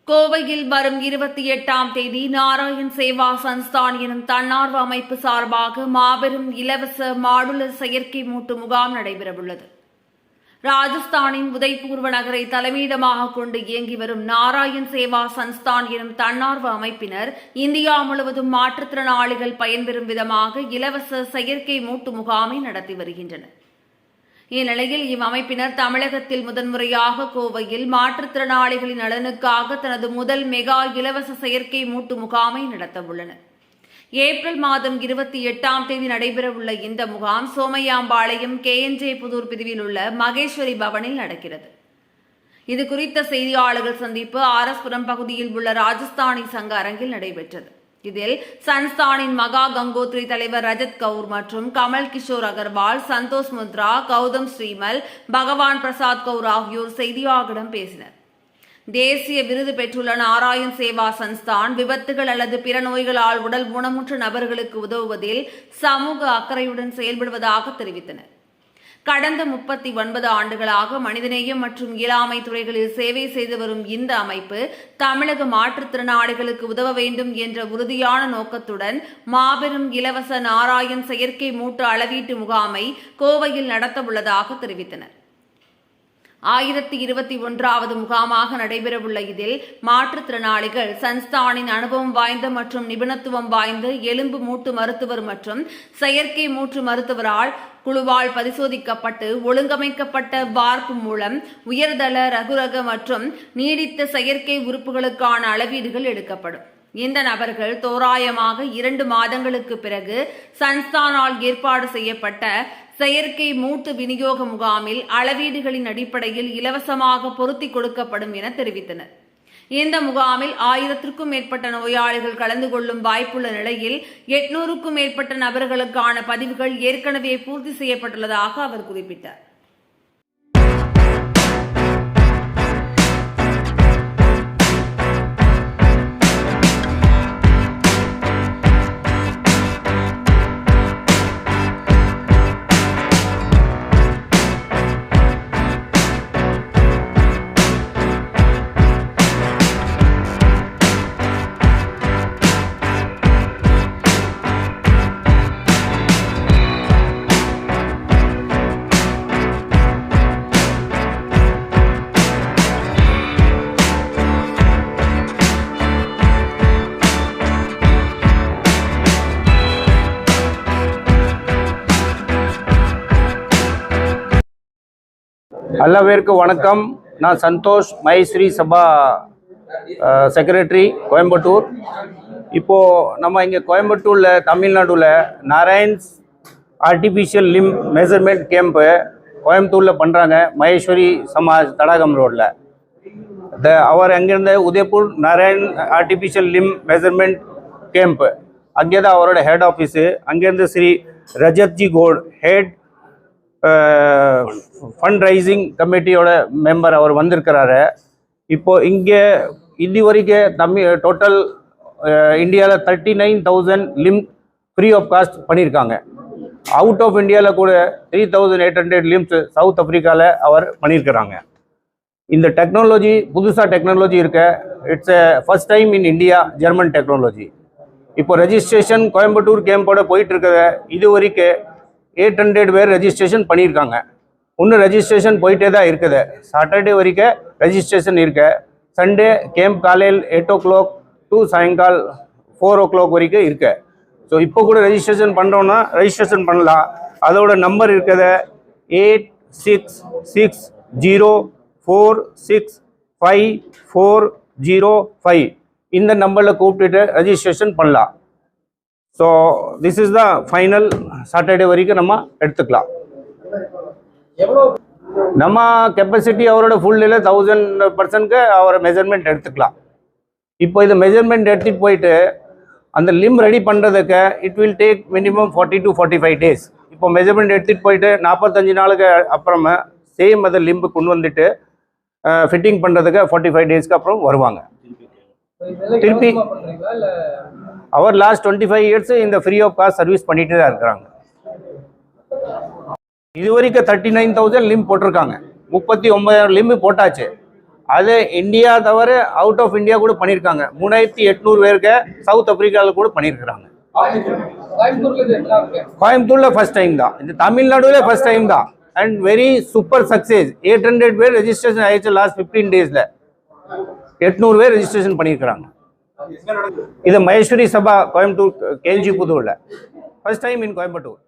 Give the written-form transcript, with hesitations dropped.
கோவையில் வரும் 28ஆம் தேதி நாராயண் சேவா சன்ஸ்தான் எனும் தன்னார்வ அமைப்பு சார்பாக மாபெரும் இலவச மாடுலர் செயற்கை மூட்டு முகாம் நடைபெறவுள்ளது. ராஜஸ்தானின் உதய்பூர் நகரை தலைமையிடமாக கொண்டு இயங்கி வரும் நாராயண் சேவா சன்ஸ்தான் எனும் தன்னார்வ அமைப்பினர் இந்தியா முழுவதும் மாற்றுத்திறனாளிகள் பயன்பெறும் விதமாக இலவச செயற்கை மூட்டு முகாமை நடத்தி வருகின்றனர். இந்நிலையில் இவ்வமைப்பினர் தமிழகத்தில் முதன்முறையாக கோவையில் மாற்றுத்திறனாளிகளின் நலனுக்காக தனது முதல் மெகா இலவச செயற்கை மூட்டு முகாமை நடத்தவுள்ளனர். ஏப்ரல் மாதம் 28ஆம் தேதி நடைபெறவுள்ள இந்த முகாம் சோமையாம்பாளையம் KNJ புதூர் பிரிவில் உள்ள மகேஸ்வரி பவனில் நடக்கிறது. இதுகுறித்த செய்தியாளர்கள் சந்திப்பு ஆர்எஸ்புரம் பகுதியில் உள்ள ராஜஸ்தானி சங்க அரங்கில் நடைபெற்றது. இதில் சன்ஸ்தானின் மகா கங்கோத்ரி தலைவர் ரஜத் கவுர் மற்றும் கமல் கிஷோர் அகர்வால், சந்தோஷ் முத்ரா, கௌதம் ஸ்ரீமல், பகவான் பிரசாத் கவுர் ஆகியோர் செய்தியாளர்களிடம் பேசினர். தேசிய விருது பெற்றுள்ள நாராயண் சேவா சன்ஸ்தான் விபத்துகள் அல்லது பிற நோய்களால் உடல் ஊனமுற்ற நபர்களுக்கு உதவுவதில் சமூக அக்கறையுடன் செயல்படுவதாக தெரிவித்தனர். கடந்த 39 ஆண்டுகளாக மனிதநேயம் மற்றும் இயலாமை துறைகளில் சேவை செய்து வரும் இந்த அமைப்பு தமிழக மாற்றுத்திறனாளிகளுக்கு உதவ வேண்டும் என்ற உறுதியான நோக்கத்துடன் மாபெரும் இலவச நாராயண் செயற்கை மூட்டு அளவீட்டு முகாமை கோவையில் நடத்தவுள்ளதாக தெரிவித்தனர். 1021வது முகாமாக நடைபெறவுள்ள இதில் மாற்றுத்திறனாளிகள் சன்ஸ்தானின் அனுபவம் வாய்ந்த மற்றும் நிபுணத்துவம் வாய்ந்த எலும்பு மூட்டு மருத்துவர் மற்றும் செயற்கை மூட்டு மருத்துவரால் குழுவால் பரிசோதிக்கப்பட்டு ஒழுங்கமைக்கப்பட்ட வார்ப்பு மூலம் உயர்தள ரகுரக மற்றும் நீடித்த செயற்கை உறுப்புகளுக்கான அளவீடுகள் எடுக்கப்படும். இந்த நபர்கள் தோராயமாக 2 மாதங்களுக்கு பிறகு சன்ஸ்தானால் ஏற்பாடு செய்யப்பட்ட செயற்கை மூட்டு விநியோக முகாமில் அளவீடுகளின் அடிப்படையில் இலவசமாக பொருத்தி கொடுக்கப்படும் என தெரிவித்தனர். இந்த முகாமில் 1000க்கும் மேற்பட்ட நோயாளிகள் கலந்து கொள்ளும் வாய்ப்புள்ள நிலையில் 800க்கும் மேற்பட்ட நபர்களுக்கான பதிவுகள் ஏற்கனவே பூர்த்தி செய்யப்பட்டுள்ளதாக அவர் குறிப்பிட்டார். எல்லாருக்கும் வணக்கம். நான் சந்தோஷ், மகேஸ்வரி சபா செக்ரட்டரி, கோயம்புத்தூர். இப்போது நம்ம இங்கே கோயம்புத்தூரில் தமிழ்நாடுல Narayan's artificial limb measurement camp கோயம்புத்தூரில் பண்ணுறாங்க. மகேஸ்வரி சமாஜ் தடாகம் ரோடில். அவர் அங்கேருந்து Udaipur Narayan artificial limb measurement camp அங்கே தான் அவரோட ஹெட் ஆஃபீஸு. அங்கேருந்து ஸ்ரீ ரஜத்ஜி கோட் ஹெட் ஃபண்ட் ரைசிங் கமிட்டியோட மெம்பர் அவர் வந்திருக்கிறாரு. இப்போது இங்கே இது வரைக்கும் டோட்டல் இந்தியாவில் 39,000 லிம் ஃப்ரீ ஆஃப் காஸ்ட் பண்ணியிருக்காங்க. அவுட் ஆஃப் இந்தியாவில் கூட 3,800 லிம்ஸ் சவுத் ஆஃப்ரிக்காவில் அவர் பண்ணியிருக்கிறாங்க. இந்த டெக்னாலஜி புதுசாக டெக்னாலஜி இருக்க, it's first time in India German technology. இப்போ ரெஜிஸ்ட்ரேஷன் கோயம்புத்தூர் கேம்போட போயிட்டுருக்குது. இது வரைக்கும் 800 பேர் ரெஜிஸ்ட்ரேஷன் பண்ணியிருக்காங்க. இன்னும் ரெஜிஸ்ட்ரேஷன் போயிட்டே தான் இருக்குது. சாட்டர்டே வரைக்கும் ரெஜிஸ்ட்ரேஷன் இருக்கு. சண்டே கேம்ப் காலையில் 8 o'clock டு சாயங்கால் 4 o'clock வரைக்கும் இருக்கு. ஸோ இப்போ கூட ரெஜிஸ்ட்ரேஷன் பண்ணுறோன்னா ரெஜிஸ்ட்ரேஷன் பண்ணலாம். அதோட நம்பர் இருக்குது 8660465405. இந்த நம்பரில் கூப்பிட்டுட்டு ரெஜிஸ்ட்ரேஷன் பண்ணலாம். So this is the final. Saturday வரைக்கும் நம்ம எடுத்துக்கலாம். நம்ம கெப்பாசிட்டி அவரோட ஃபுல்லில் 1000% அவரை மெஷர்மெண்ட் எடுத்துக்கலாம். இப்போ இது மெஷர்மெண்ட் எடுத்துகிட்டு போயிட்டு அந்த லிம் ரெடி பண்ணுறதுக்கு it will take minimum 40 to 45 days. இப்போ மெஷர்மெண்ட் எடுத்துகிட்டு போயிட்டு 45 நாளுக்கு அப்புறமா சேம் அதை லிம்பு கொண்டு வந்துட்டு ஃபிட்டிங் பண்ணுறதுக்கு 45 daysக்கு அப்புறம் வருவாங்க. திருப்பி அவர் லாஸ்ட் 25 years இந்த ஃப்ரீ ஆஃப் காஸ்ட் சர்வீஸ் பண்ணிட்டு தான் இருக்கிறாங்க. இது வரைக்கும் 39,000 லிம் போட்டிருக்காங்க. 39,000 லிம் போட்டாச்சு. அது இந்தியா தவிர அவுட் ஆஃப் இந்தியா கூட பண்ணியிருக்காங்க. 3800 பேருக்கு சவுத் ஆப்பிரிக்காவில் கூட பண்ணியிருக்கிறாங்க. கோயம்புத்தூரில் ஃபர்ஸ்ட் டைம் தான், இது தமிழ்நாடுல ஃபர்ஸ்ட் டைம் தான். And very super success. 800 பேர் ரெஜிஸ்ட்ரேஷன் ஆயிடுச்சு லாஸ்ட் 15 டேஸில். 800 பேர் ரெஜிஸ்ட்ரேஷன் பண்ணியிருக்கிறாங்க. இது மகேஸ்வரி சபா கோயம்புத்தூர் கேஎல்ஜி புதூரில் ஃபர்ஸ்ட் டைம் இன் கோயம்புத்தூர்.